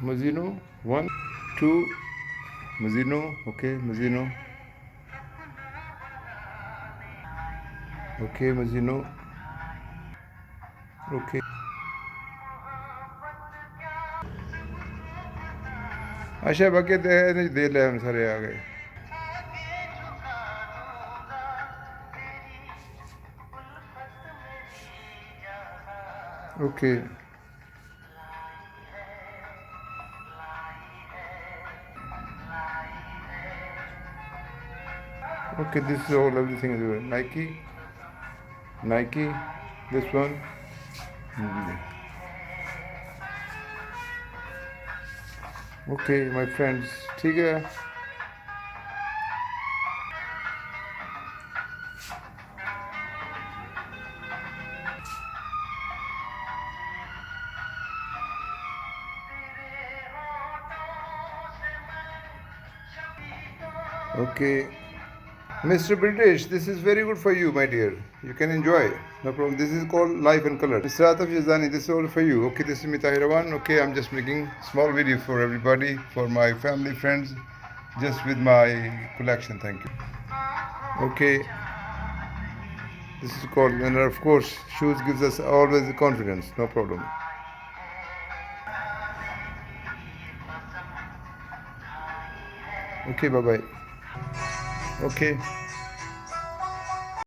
Mazino, one, two, Mazino, okay, Mazino, okay, Mazino, okay. अच्छा बाकी दे ले हम सारे आ गए. Okay, okay, this is all everything is good. Nike, this one. Mhm. Okay, my friends, ठीक है. Okay. Mr. British, this is very good for you, my dear. You can enjoy. No problem. This is called Life and Color. Mr. Ataf Yazani, this is all for you. Okay, this is Mitahirawan. Okay, I'm just making small video for everybody, for my family, friends, just with my collection. Thank you. Okay, this is called, and of course, shoes gives us always the confidence. No problem. Okay, bye bye. Okay.